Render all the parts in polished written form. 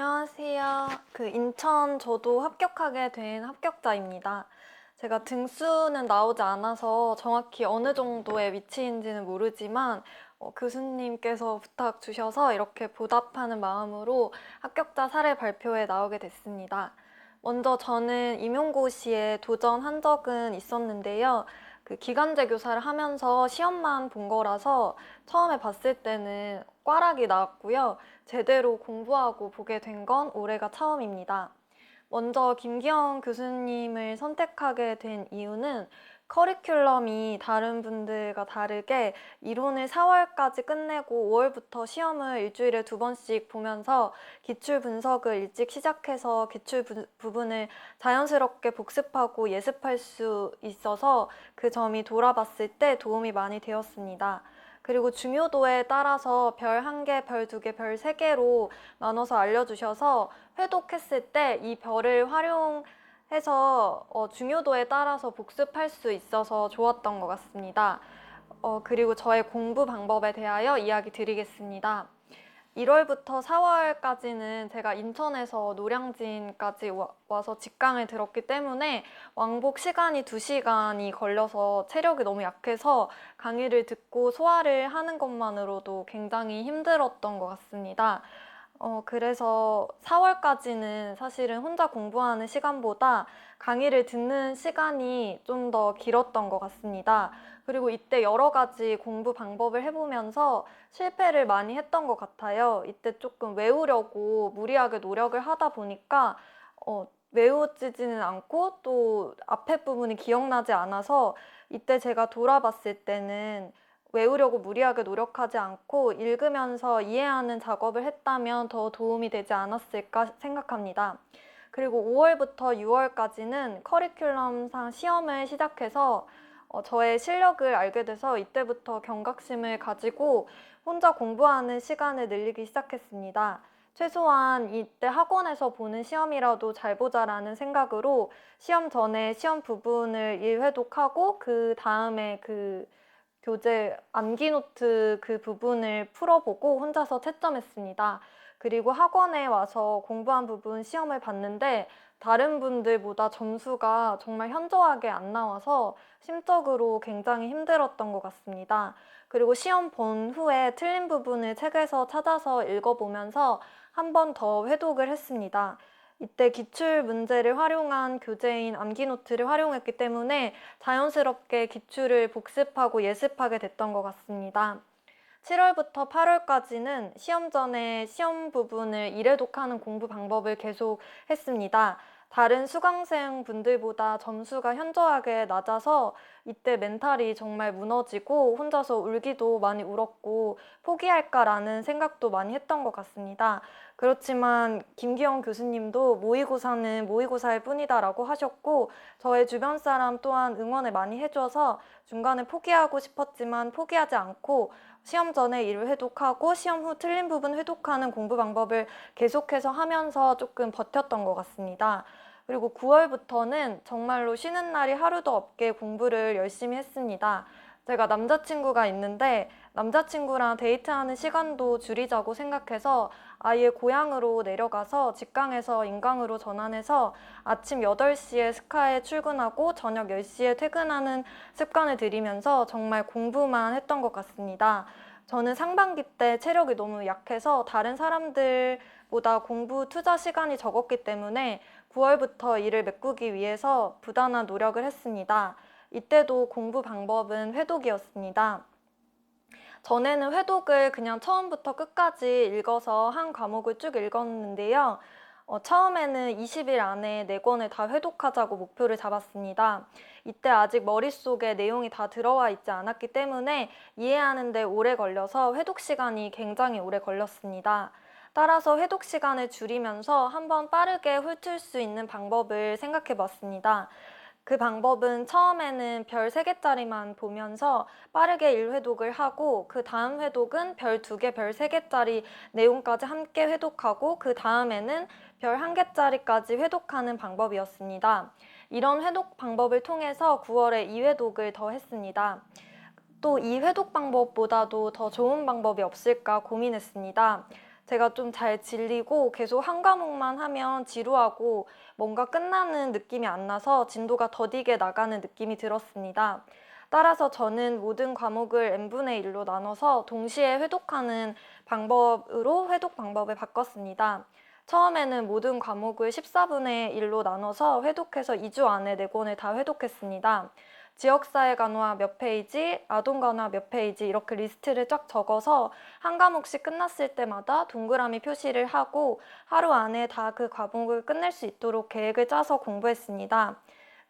안녕하세요. 인천 저도 합격하게 된 합격자입니다. 제가 등수는 나오지 않아서 정확히 어느 정도의 위치인지는 모르지만 교수님께서 부탁 주셔서 이렇게 보답하는 마음으로 합격자 사례 발표에 나오게 됐습니다. 먼저 저는 임용고시에 도전한 적은 있었는데요. 기간제 교사를 하면서 시험만 본 거라서 처음에 봤을 때는 꽈락이 나왔고요. 제대로 공부하고 보게 된 건 올해가 처음입니다. 먼저 김기영 교수님을 선택하게 된 이유는 커리큘럼이 다른 분들과 다르게 이론을 4월까지 끝내고 5월부터 시험을 일주일에 2번씩 보면서 기출 분석을 일찍 시작해서 기출 부분을 자연스럽게 복습하고 예습할 수 있어서 그 점이 돌아봤을 때 도움이 많이 되었습니다. 그리고 중요도에 따라서 별 1개, 별 2개, 별 3개로 나눠서 알려주셔서 회독했을 때 이 별을 활용해서 중요도에 따라서 복습할 수 있어서 좋았던 것 같습니다. 그리고 저의 공부 방법에 대하여 이야기 드리겠습니다. 1월부터 4월까지는 제가 인천에서 노량진까지 와서 직강을 들었기 때문에 왕복 시간이 2시간이 걸려서 체력이 너무 약해서 강의를 듣고 소화를 하는 것만으로도 굉장히 힘들었던 것 같습니다. 그래서 4월까지는 사실은 혼자 공부하는 시간보다 강의를 듣는 시간이 좀 더 길었던 것 같습니다. 그리고 이때 여러 가지 공부 방법을 해보면서 실패를 많이 했던 것 같아요. 이때 조금 외우려고 무리하게 노력을 하다 보니까 외워지지는 않고 또 앞에 부분이 기억나지 않아서 이때 제가 돌아봤을 때는 외우려고 무리하게 노력하지 않고 읽으면서 이해하는 작업을 했다면 더 도움이 되지 않았을까 생각합니다. 그리고 5월부터 6월까지는 커리큘럼상 시험을 시작해서 저의 실력을 알게 돼서 이때부터 경각심을 가지고 혼자 공부하는 시간을 늘리기 시작했습니다. 최소한 이때 학원에서 보는 시험이라도 잘 보자라는 생각으로 시험 전에 시험 부분을 1회독하고 그 다음에 교재 암기 노트 그 부분을 풀어보고 혼자서 채점했습니다. 그리고 학원에 와서 공부한 부분 시험을 봤는데 다른 분들보다 점수가 정말 현저하게 안 나와서 심적으로 굉장히 힘들었던 것 같습니다. 그리고 시험 본 후에 틀린 부분을 책에서 찾아서 읽어보면서 한 번 더 회독을 했습니다. 이때 기출 문제를 활용한 교재인 암기 노트를 활용했기 때문에 자연스럽게 기출을 복습하고 예습하게 됐던 것 같습니다. 7월부터 8월까지는 시험 전에 시험 부분을 1회독하는 공부 방법을 계속 했습니다. 다른 수강생 분들보다 점수가 현저하게 낮아서 이때 멘탈이 정말 무너지고 혼자서 울기도 많이 울었고 포기할까라는 생각도 많이 했던 것 같습니다. 그렇지만 김기영 교수님도 모의고사는 모의고사일 뿐이다라고 하셨고 저의 주변 사람 또한 응원을 많이 해줘서 중간에 포기하고 싶었지만 포기하지 않고 시험 전에 일을 회독하고 시험 후 틀린 부분 회독하는 공부 방법을 계속해서 하면서 조금 버텼던 것 같습니다. 그리고 9월부터는 정말로 쉬는 날이 하루도 없게 공부를 열심히 했습니다. 제가 남자친구가 있는데 남자친구랑 데이트하는 시간도 줄이자고 생각해서 아예 고향으로 내려가서 직강에서 인강으로 전환해서 아침 8시에 스카에 출근하고 저녁 10시에 퇴근하는 습관을 들이면서 정말 공부만 했던 것 같습니다. 저는 상반기 때 체력이 너무 약해서 다른 사람들보다 공부 투자 시간이 적었기 때문에 9월부터 이를 메꾸기 위해서 부단한 노력을 했습니다. 이때도 공부 방법은 회독이었습니다. 전에는 회독을 그냥 처음부터 끝까지 읽어서 한 과목을 쭉 읽었는데요. 처음에는 20일 안에 4권을 다 회독하자고 목표를 잡았습니다. 이때 아직 머릿속에 내용이 다 들어와 있지 않았기 때문에 이해하는 데 오래 걸려서 회독 시간이 굉장히 오래 걸렸습니다. 따라서 회독 시간을 줄이면서 한번 빠르게 훑을 수 있는 방법을 생각해 봤습니다. 그 방법은 처음에는 별 3개짜리만 보면서 빠르게 1회독을 하고 그 다음 회독은 별 2개, 별 3개짜리 내용까지 함께 회독하고 그 다음에는 별 1개짜리까지 회독하는 방법이었습니다. 이런 회독 방법을 통해서 9월에 2회독을 더 했습니다. 또 이 회독 방법보다도 더 좋은 방법이 없을까 고민했습니다. 제가 좀 잘 질리고 계속 한 과목만 하면 지루하고 뭔가 끝나는 느낌이 안 나서 진도가 더디게 나가는 느낌이 들었습니다. 따라서 저는 모든 과목을 n분의 1로 나눠서 동시에 회독하는 방법으로 회독 방법을 바꿨습니다. 처음에는 모든 과목을 14분의 1로 나눠서 회독해서 2주 안에 4권을 다 회독했습니다. 지역사회 간호학 몇 페이지, 아동 간호학 몇 페이지 이렇게 리스트를 쫙 적어서 한 과목씩 끝났을 때마다 동그라미 표시를 하고 하루 안에 다 그 과목을 끝낼 수 있도록 계획을 짜서 공부했습니다.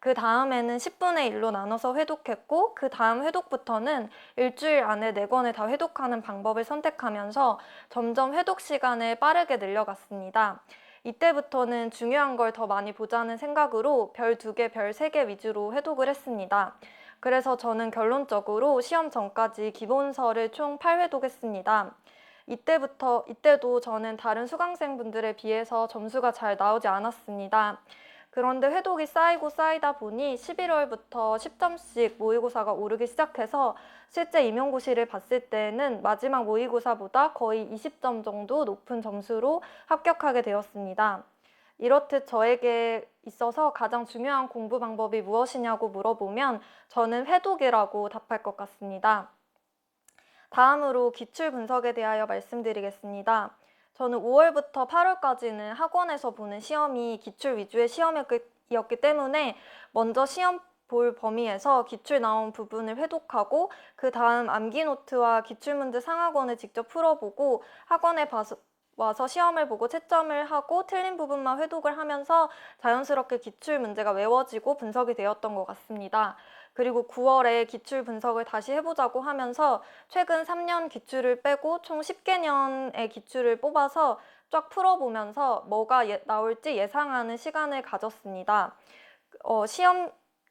그 다음에는 10분의 1로 나눠서 회독했고 그 다음 회독부터는 일주일 안에 4권을 다 회독하는 방법을 선택하면서 점점 회독 시간을 빠르게 늘려갔습니다. 이때부터는 중요한 걸 더 많이 보자는 생각으로 별 2개, 별 3개 위주로 회독을 했습니다. 그래서 저는 결론적으로 시험 전까지 기본서를 총 8회독했습니다. 이때도 저는 다른 수강생분들에 비해서 점수가 잘 나오지 않았습니다. 그런데 회독이 쌓이고 쌓이다 보니 11월부터 10점씩 모의고사가 오르기 시작해서 실제 임용고시를 봤을 때는 마지막 모의고사보다 거의 20점 정도 높은 점수로 합격하게 되었습니다. 이렇듯 저에게 있어서 가장 중요한 공부 방법이 무엇이냐고 물어보면 저는 회독이라고 답할 것 같습니다. 다음으로 기출 분석에 대하여 말씀드리겠습니다. 저는 5월부터 8월까지는 학원에서 보는 시험이 기출 위주의 시험이었기 때문에 먼저 시험 볼 범위에서 기출 나온 부분을 회독하고 그 다음 암기 노트와 기출문제 상하권을 직접 풀어보고 학원에 와서 시험을 보고 채점을 하고 틀린 부분만 회독을 하면서 자연스럽게 기출 문제가 외워지고 분석이 되었던 것 같습니다. 그리고 9월에 기출 분석을 다시 해보자고 하면서 최근 3년 기출을 빼고 총 10개년의 기출을 뽑아서 쫙 풀어보면서 뭐가 나올지 예상하는 시간을 가졌습니다.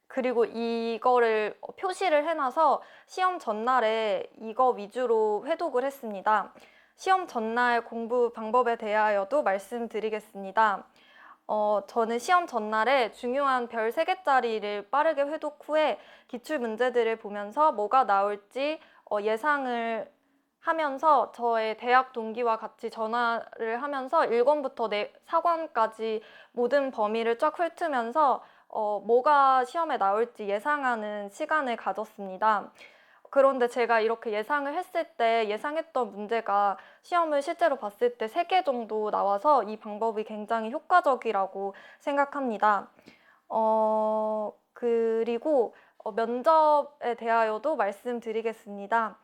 그리고 이거를 표시를 해놔서 시험 전날에 이거 위주로 회독을 했습니다. 시험 전날 공부 방법에 대하여도 말씀드리겠습니다. 저는 시험 전날에 중요한 별 3개짜리를 빠르게 회독 후에 기출 문제들을 보면서 뭐가 나올지 예상을 하면서 저의 대학 동기와 같이 전화를 하면서 1권부터 4권까지 모든 범위를 쫙 훑으면서 뭐가 시험에 나올지 예상하는 시간을 가졌습니다. 그런데 제가 이렇게 예상을 했을 때 예상했던 문제가 시험을 실제로 봤을 때 3개 정도 나와서 이 방법이 굉장히 효과적이라고 생각합니다. 그리고 면접에 대하여도 말씀드리겠습니다.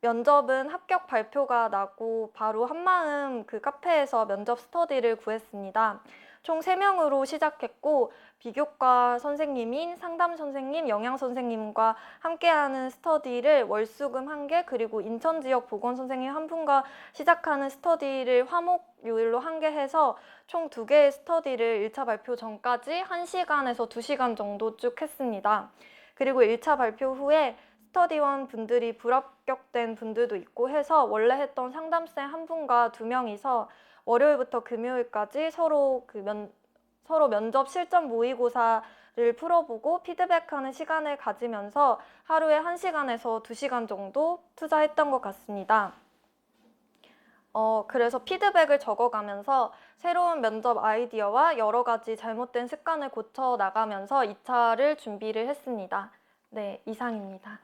면접은 합격 발표가 나고 바로 한마음 그 카페에서 면접 스터디를 구했습니다. 총 3명으로 시작했고 비교과 선생님인 상담 선생님, 영양 선생님과 함께하는 스터디를 월수금 1개 그리고 인천 지역 보건 선생님 1분과 시작하는 스터디를 화목요일로 1개 해서 총 2개의 스터디를 1차 발표 전까지 1시간에서 2시간 정도 쭉 했습니다. 그리고 1차 발표 후에 스터디원 분들이 불합격된 분들도 있고 해서 원래 했던 상담생 1분과 2명이서 월요일부터 금요일까지 서로 면접 실전 모의고사를 풀어보고 피드백하는 시간을 가지면서 하루에 1시간에서 2시간 정도 투자했던 것 같습니다. 그래서 피드백을 적어가면서 새로운 면접 아이디어와 여러 가지 잘못된 습관을 고쳐 나가면서 2차를 준비를 했습니다. 네, 이상입니다.